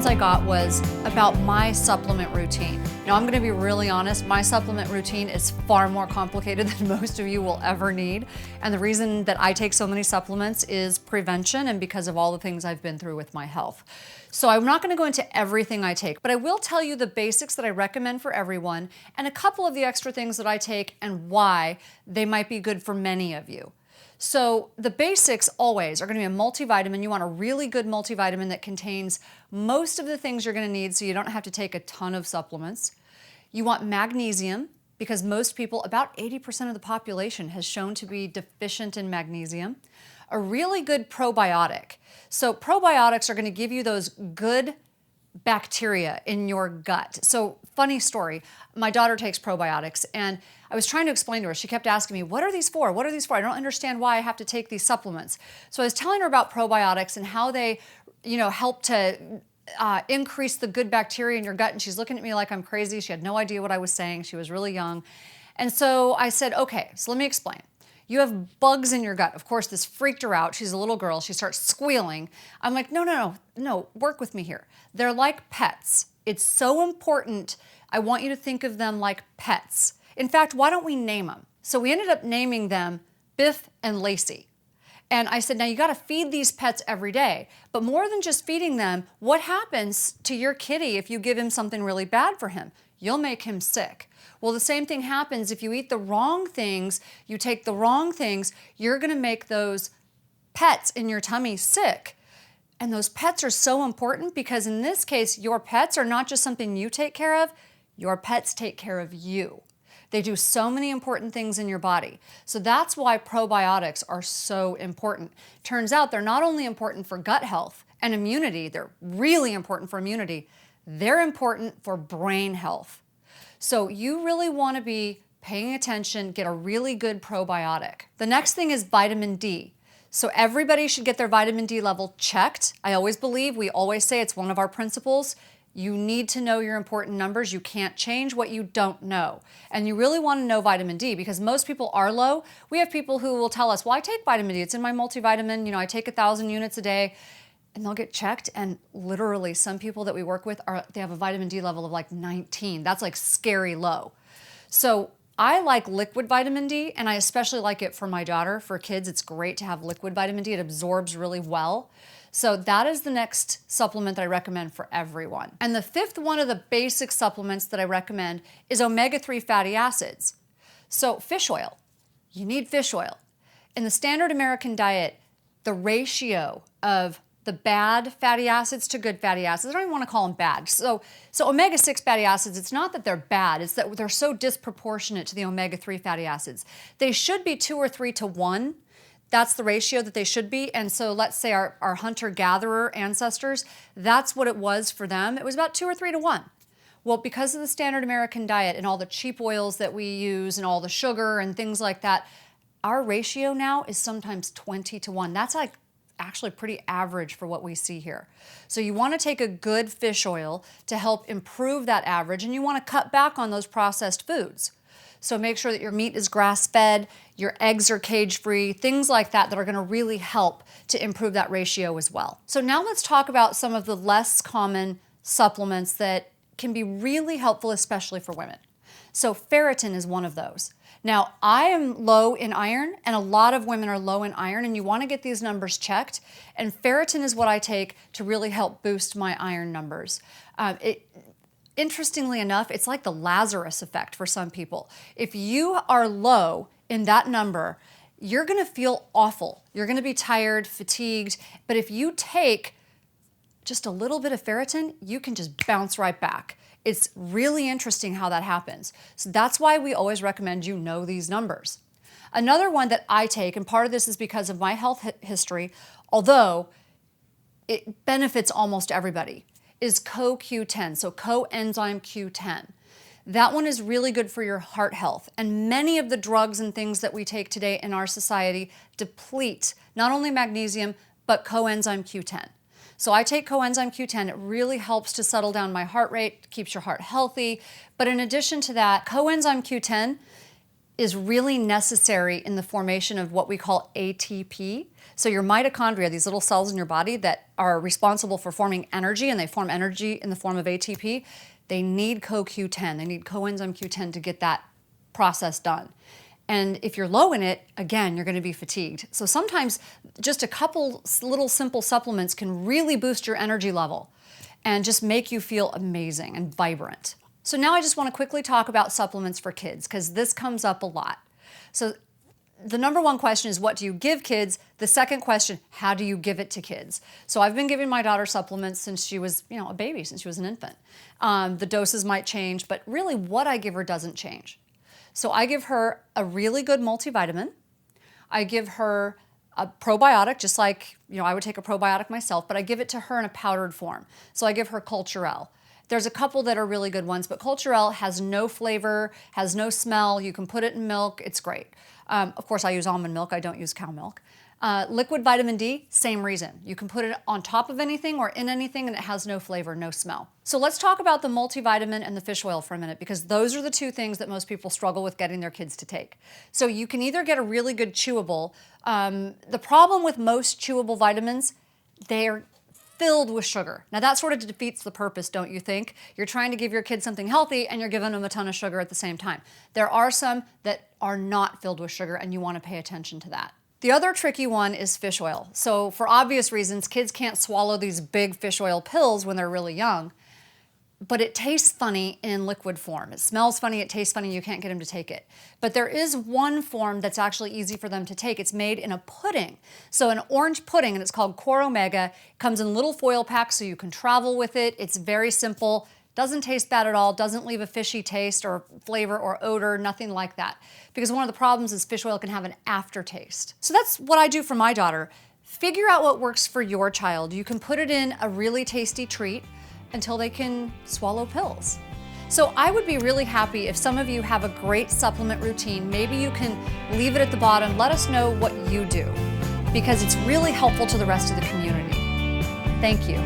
questions I got was about my supplement routine. Now, I'm going to be really honest, my supplement routine is far more complicated than most of you will ever need. And the reason that I take so many supplements is prevention and because of all the things I've been through with my health. So I'm not going to go into everything I take, but I will tell you the basics that I recommend for everyone and a couple of the extra things that I take and why they might be good for many of you. So the basics always are going to be a multivitamin. You want a really good multivitamin that contains most of the things you're going to need so you don't have to take a ton of supplements. You want magnesium because most people, about 80% of the population has shown to be deficient in magnesium. A really good probiotic. So probiotics are going to give you those good bacteria in your gut. So funny story, my daughter takes probiotics and I was trying to explain to her, she kept asking me, what are these for? What are these for? I don't understand why I have to take these supplements. So I was telling her about probiotics and how they, help to increase the good bacteria in your gut. And she's looking at me like I'm crazy. She had no idea what I was saying. She was really young. And so I said, okay, so let me explain. You have bugs in your gut. Of course, this freaked her out. She's a little girl. She starts squealing. I'm like, no, work with me here. They're like pets. It's so important. I want you to think of them like pets. In fact, why don't we name them? So we ended up naming them Biff and Lacey. And I said, now you got to feed these pets every day. But more than just feeding them, what happens to your kitty if you give him something really bad for him? You'll make him sick. Well, the same thing happens if you eat the wrong things, you take the wrong things, you're going to make those pets in your tummy sick. And those pets are so important because in this case, your pets are not just something you take care of, your pets take care of you. They do so many important things in your body. So that's why probiotics are so important. Turns out they're not only important for gut health and immunity, they're really important for immunity, they're important for brain health. So you really want to be paying attention, get a really good probiotic. The next thing is vitamin D. So everybody should get their vitamin D level checked. I always believe, we always say it's one of our principles. You need to know your important numbers. You can't change what you don't know. And you really want to know vitamin D because most people are low. We have people who will tell us, well, I take vitamin D. It's in my multivitamin. I take 1,000 units a day. And they'll get checked, and literally some people that we work with, they have a vitamin D level of like 19. That's like scary low. So I like liquid vitamin D, and I especially like it for my daughter. For kids, it's great to have liquid vitamin D. It absorbs really well. So that is the next supplement that I recommend for everyone. And the fifth one of the basic supplements that I recommend is omega-3 fatty acids. So fish oil, you need fish oil. In the standard American diet, the ratio of the bad fatty acids to good fatty acids, I don't even want to call them bad. So omega-6 fatty acids, it's not that they're bad, it's that they're so disproportionate to the omega-3 fatty acids. They should be 2 or 3 to 1. That's the ratio that they should be. And so let's say our hunter-gatherer ancestors, that's what it was for them. It was about 2 or 3 to 1. Well, because of the standard American diet and all the cheap oils that we use and all the sugar and things like that, our ratio now is sometimes 20 to 1. That's like actually pretty average for what we see here. So you want to take a good fish oil to help improve that average, and you want to cut back on those processed foods. So make sure that your meat is grass-fed, your eggs are cage-free, things like that that are going to really help to improve that ratio as well. So now let's talk about some of the less common supplements that can be really helpful, especially for women. So ferritin is one of those. Now, I am low in iron, and a lot of women are low in iron, and you want to get these numbers checked. And ferritin is what I take to really help boost my iron numbers. Interestingly enough, it's like the Lazarus effect for some people. If you are low in that number, you're going to feel awful. You're going to be tired, fatigued. But if you take just a little bit of ferritin, you can just bounce right back. It's really interesting how that happens. So that's why we always recommend you know these numbers. Another one that I take, and part of this is because of my health history, although it benefits almost everybody, is CoQ10, so coenzyme Q10. That one is really good for your heart health. And many of the drugs and things that we take today in our society deplete not only magnesium, but coenzyme Q10. So I take coenzyme Q10. It really helps to settle down my heart rate, keeps your heart healthy. But in addition to that, coenzyme Q10 is really necessary in the formation of what we call ATP. So your mitochondria, these little cells in your body that are responsible for forming energy, and they form energy in the form of ATP, they need CoQ10, they need coenzyme Q10 to get that process done. And if you're low in it, again, you're going to be fatigued. So sometimes just a couple little simple supplements can really boost your energy level and just make you feel amazing and vibrant. So now I just want to quickly talk about supplements for kids, because this comes up a lot. So the number one question is, what do you give kids? The second question, how do you give it to kids? So I've been giving my daughter supplements since she was, a baby, since she was an infant. The doses might change, but really what I give her doesn't change. So I give her a really good multivitamin. I give her a probiotic, just like I would take a probiotic myself, but I give it to her in a powdered form. So I give her Culturelle. There's a couple that are really good ones, but Culturelle has no flavor, has no smell. You can put it in milk. It's great. Of course, I use almond milk. I don't use cow milk. Liquid vitamin D, same reason. You can put it on top of anything or in anything, and it has no flavor, no smell. So let's talk about the multivitamin and the fish oil for a minute, because those are the two things that most people struggle with getting their kids to take. So you can either get a really good chewable. The problem with most chewable vitamins, they're filled with sugar. Now that sort of defeats the purpose, don't you think? You're trying to give your kids something healthy and you're giving them a ton of sugar at the same time. There are some that are not filled with sugar, and you want to pay attention to that. The other tricky one is fish oil. So for obvious reasons, kids can't swallow these big fish oil pills when they're really young, but it tastes funny in liquid form. It smells funny, it tastes funny, you can't get them to take it. But there is one form that's actually easy for them to take. It's made in a pudding. So an orange pudding, and it's called Core Omega. It comes in little foil packs so you can travel with it. It's very simple. Doesn't taste bad at all, doesn't leave a fishy taste or flavor or odor, nothing like that. Because one of the problems is fish oil can have an aftertaste. So that's what I do for my daughter. Figure out what works for your child. You can put it in a really tasty treat until they can swallow pills. So I would be really happy if some of you have a great supplement routine. Maybe you can leave it at the bottom. Let us know what you do, because it's really helpful to the rest of the community. Thank you.